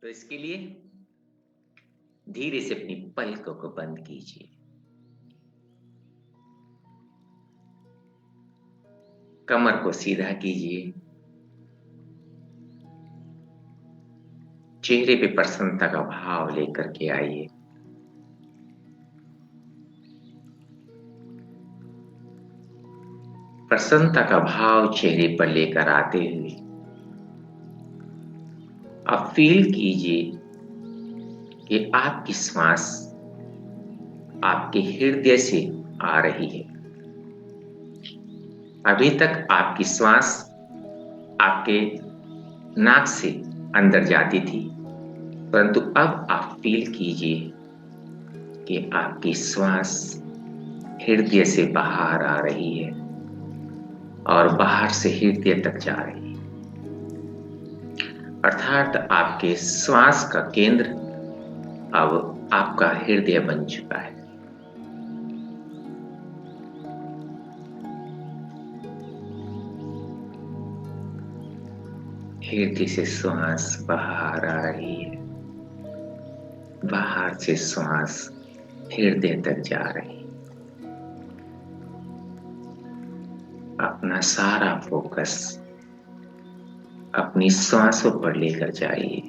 तो इसके लिए धीरे से अपनी पलकों को बंद कीजिए। कमर को सीधा कीजिए। चेहरे पे प्रसन्नता का भाव लेकर के आइए। प्रसन्नता का भाव चेहरे पर लेकर आते हुए आप फील कीजिए कि आपकी श्वास आपके हृदय से आ रही है। अभी तक आपकी श्वास आपके नाक से अंदर जाती थी, परंतु अब आप फील कीजिए कि आपकी श्वास हृदय से बाहर आ रही है और बाहर से हृदय तक जा रही है। अर्थात आपके श्वास का केंद्र अब आपका हृदय बन चुका है। हृदय से श्वास बाहर आ रही है, बाहर से श्वास हृदय तक जा रही है। अपना सारा फोकस अपनी श्वासों पर लेकर जाइए।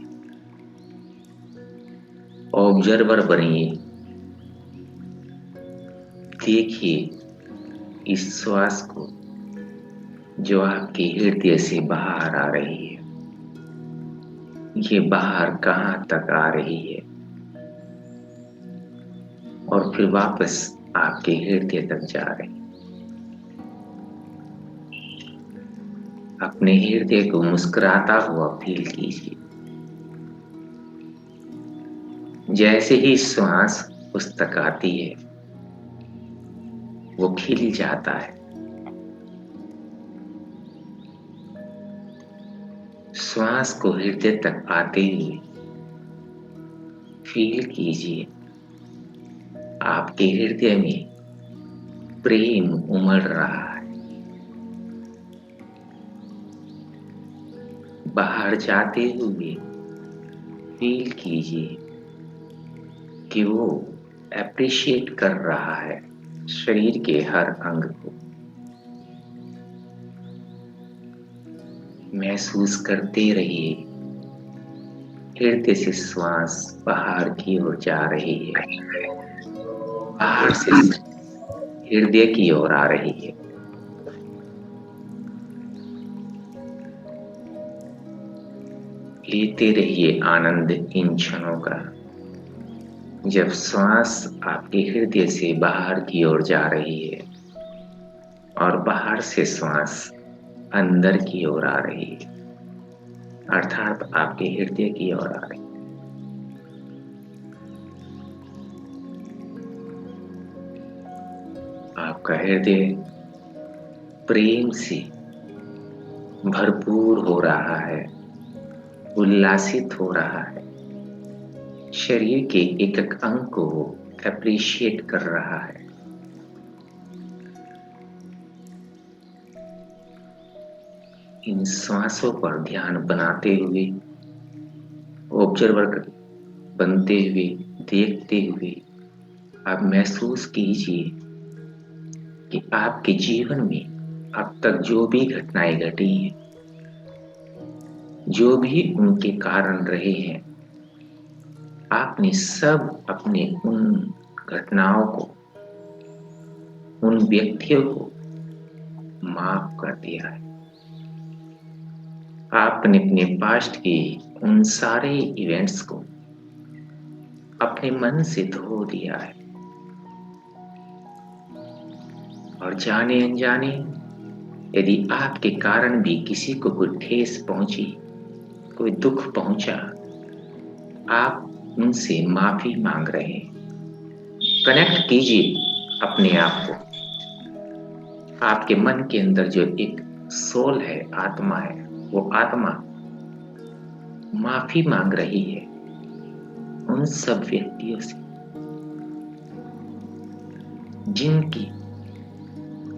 ऑब्जर्वर बनिए। देखिए इस श्वास को जो आपके हृदय से बाहर आ रही है, ये बाहर कहाँ तक आ रही है और फिर वापस आपके हृदय तक जा रही है। अपने हृदय को मुस्कुराता हुआ फील कीजिए। जैसे ही श्वास उस तक आती है, वो खिल जाता है। श्वास को हृदय तक आते हुए फील कीजिए आपके हृदय में प्रेम उमड़ रहा है। बाहर जाते हुए फील कीजिए कि वो एप्रिशिएट कर रहा है शरीर के हर अंग को। महसूस करते रहिए हृदय से श्वास बाहर की ओर जा रही है, बाहर से हृदय की ओर आ रही है। लेते रहिए आनंद इन क्षणों का, जब श्वास आपके हृदय से बाहर की ओर जा रही है और बाहर से श्वास अंदर की ओर आ रही है, अर्थात आपके हृदय की ओर आ रही है। आपका हृदय प्रेम से भरपूर हो रहा है, उल्लासित हो रहा है। शरीर के एक एक अंग को एप्रिशिएट कर रहा है। इन श्वासों पर ध्यान बनाते हुए, ऑब्जर्वर बनते हुए, देखते हुए आप महसूस कीजिए कि आपके जीवन में अब तक जो भी घटनाएं घटी हैं, जो भी उनके कारण रहे हैं, आपने सब अपने उन घटनाओं को, उन व्यक्तियों को माफ कर दिया है। आपने अपने पास्ट के उन सारे इवेंट्स को अपने मन से धो दिया है और जाने अनजाने यदि आपके कारण भी किसी को कोई ठेस पहुंची, कोई दुख पहुंचा, आप उनसे माफी मांग रहे हैं। कनेक्ट कीजिए अपने आप को। आपके मन के अंदर जो एक सोल है, आत्मा है, वो आत्मा माफी मांग रही है उन सब व्यक्तियों से जिनकी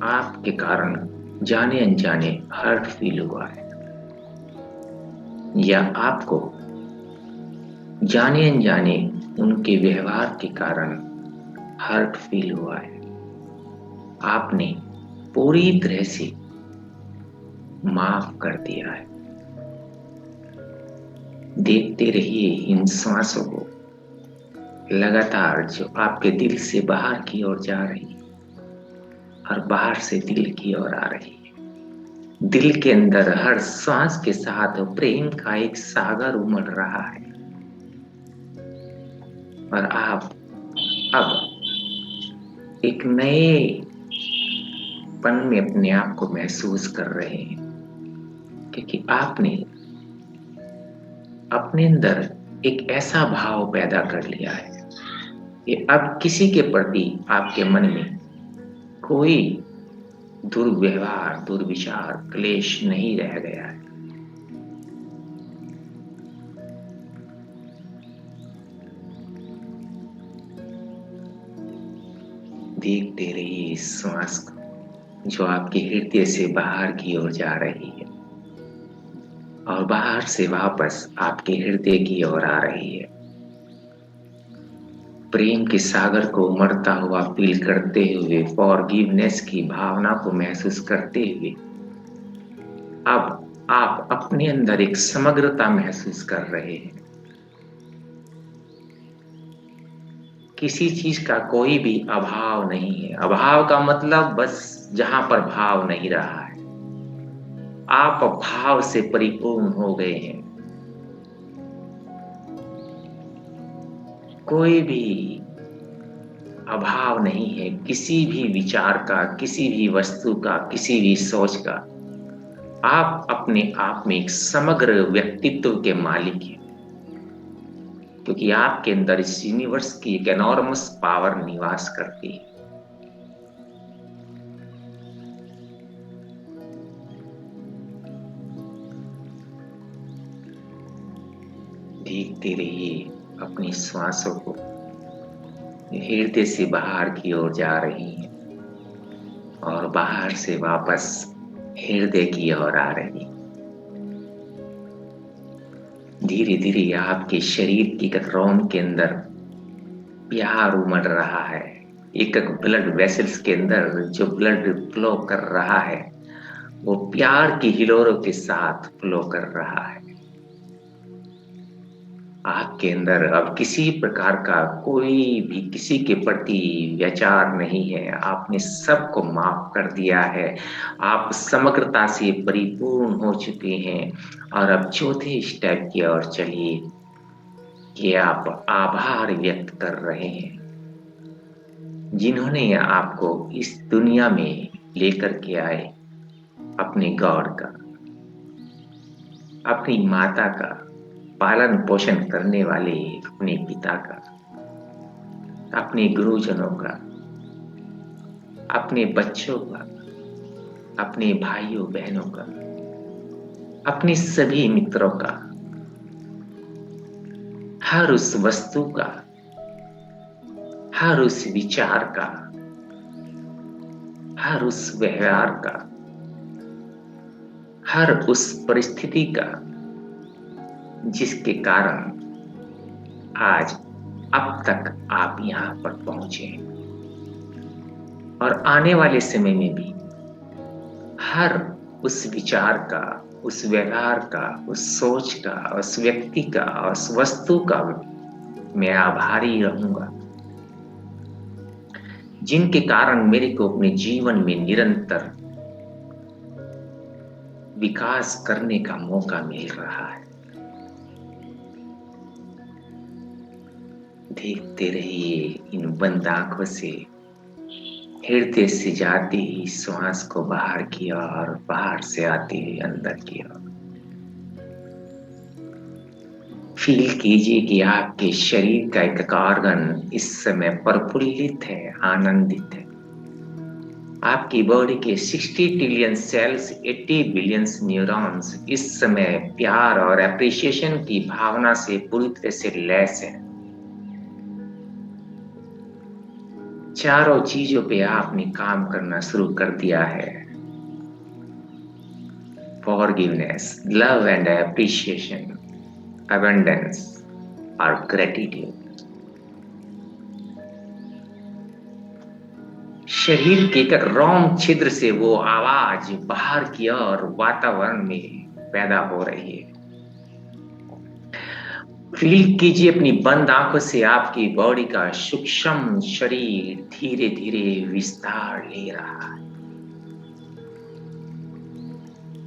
आपके कारण जाने अनजाने हर्ट फील हुआ है या आपको जाने अनजाने उनके व्यवहार के कारण हर्ट फील हुआ है। आपने पूरी तरह से माफ कर दिया है। देखते रहिए इन सांसों को लगातार, जो आपके दिल से बाहर की ओर जा रही है और बाहर से दिल की ओर आ रही है। दिल के अंदर हर सांस के साथ प्रेम का एक सागर उमड़ रहा है और आप अब एक नए पन में अपने आप को महसूस कर रहे हैं, क्योंकि आपने अपने अंदर एक ऐसा भाव पैदा कर लिया है कि अब किसी के प्रति आपके मन में कोई दुर्व्यवहार, दुर्विचार, क्लेश नहीं रह गया है। देखते रहिए इस श्वास को, जो आपके हृदय से बाहर की ओर जा रही है और बाहर से वापस आपके हृदय की ओर आ रही है। प्रेम के सागर को उमड़ता हुआ फील करते हुए, फॉरगिवनेस की भावना को महसूस करते हुए, अब आप अपने अंदर एक समग्रता महसूस कर रहे हैं। किसी चीज का कोई भी अभाव नहीं है। अभाव का मतलब बस जहां पर भाव नहीं रहा है। आप भाव से परिपूर्ण हो गए हैं। कोई भी अभाव नहीं है किसी भी विचार का, किसी भी वस्तु का, किसी भी सोच का। आप अपने आप में एक समग्र व्यक्तित्व के मालिक हैं, क्योंकि आपके अंदर इस यूनिवर्स की एक एनॉर्मस पावर निवास करती है। देखते रहिए अपनी श्वासों को, हृदय से बाहर की ओर जा रही हैं और बाहर से वापस हृदय की ओर आ रही। धीरे धीरे आपके शरीर की रोम के अंदर प्यार उमड़ रहा है। एक एक ब्लड वेसल्स के अंदर जो ब्लड फ्लो कर रहा है, वो प्यार की हिलोरों के साथ फ्लो कर रहा है। आपके अंदर अब किसी प्रकार का कोई भी किसी के प्रति विचार नहीं है। आपने सबको माफ कर दिया है। आप समग्रता से परिपूर्ण हो चुके हैं। और अब चौथे स्टेप की ओर चलिए कि आप आभार व्यक्त कर रहे हैं, जिन्होंने आपको इस दुनिया में लेकर के आए। अपने गॉड का, अपनी माता का, पालन पोषण करने वाले अपने पिता का, अपने गुरुजनों का, अपने बच्चों का, अपने भाइयों बहनों का, अपने सभी मित्रों का, हर उस वस्तु का, हर उस विचार का, हर उस व्यवहार का, हर उस परिस्थिति का, जिसके कारण आज अब तक आप यहाँ पर पहुंचे हैं। और आने वाले समय में भी हर उस विचार का, उस व्यवहार का, उस सोच का, उस व्यक्ति का, उस वस्तु का मैं आभारी रहूंगा, जिनके कारण मेरे को अपने जीवन में निरंतर विकास करने का मौका मिल रहा है। देखते रहिए इन बंद आंखों से हृदय से जाती ही श्वास को बाहर की ओर, बाहर से आती हुई अंदर की ओर। फील कीजिए कि आपके शरीर का एक ऑर्गन इस समय प्रफुल्लित है, आनंदित है। आपकी बॉडी के 60 ट्रिलियन सेल्स, 80 बिलियन न्यूरॉन्स इस समय प्यार और एप्रिसिएशन की भावना से पूरी तरह से लैस है। चारों चीजों पे आपने काम करना शुरू कर दिया है। Forgiveness, love and appreciation, abundance, और ग्रेटिट्यूड। शरीर के एक रोम छिद्र से वो आवाज बाहर की ओर वातावरण में पैदा हो रही है। फील कीजिए अपनी बंद आंखों से आपकी बॉडी का सूक्ष्म शरीर धीरे धीरे विस्तार ले रहा है।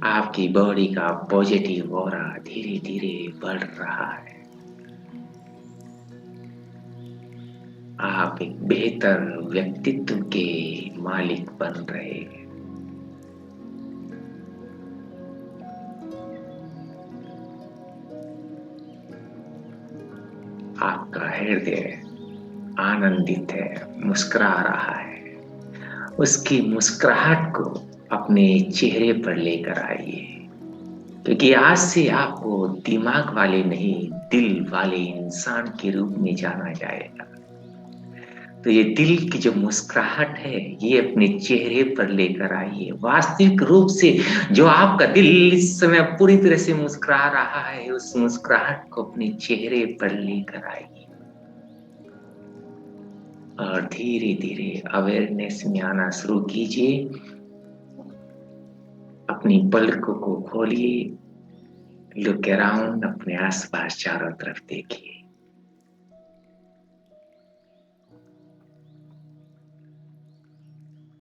आपकी बॉडी का पॉजिटिव ऑरा धीरे धीरे बढ़ रहा है। आप एक बेहतर व्यक्तित्व के मालिक बन रहे हैं। आपका हृदय आनंदित है, मुस्कुरा रहा है। उसकी मुस्कुराहट को अपने चेहरे पर लेकर आइए, क्योंकि आज से आपको दिमाग वाले नहीं, दिल वाले इंसान के रूप में जाना जाएगा। तो ये दिल की जो मुस्कुराहट है, ये अपने चेहरे पर लेकर आइए। वास्तविक रूप से जो आपका दिल इस समय पूरी तरह से मुस्कुरा रहा है, उस मुस्कुराहट को अपने चेहरे पर लेकर आइए और धीरे धीरे अवेयरनेस में आना शुरू कीजिए। अपनी पलकों को खोलिए, लुक अराउंड, अपने आसपास चारों तरफ देखिए।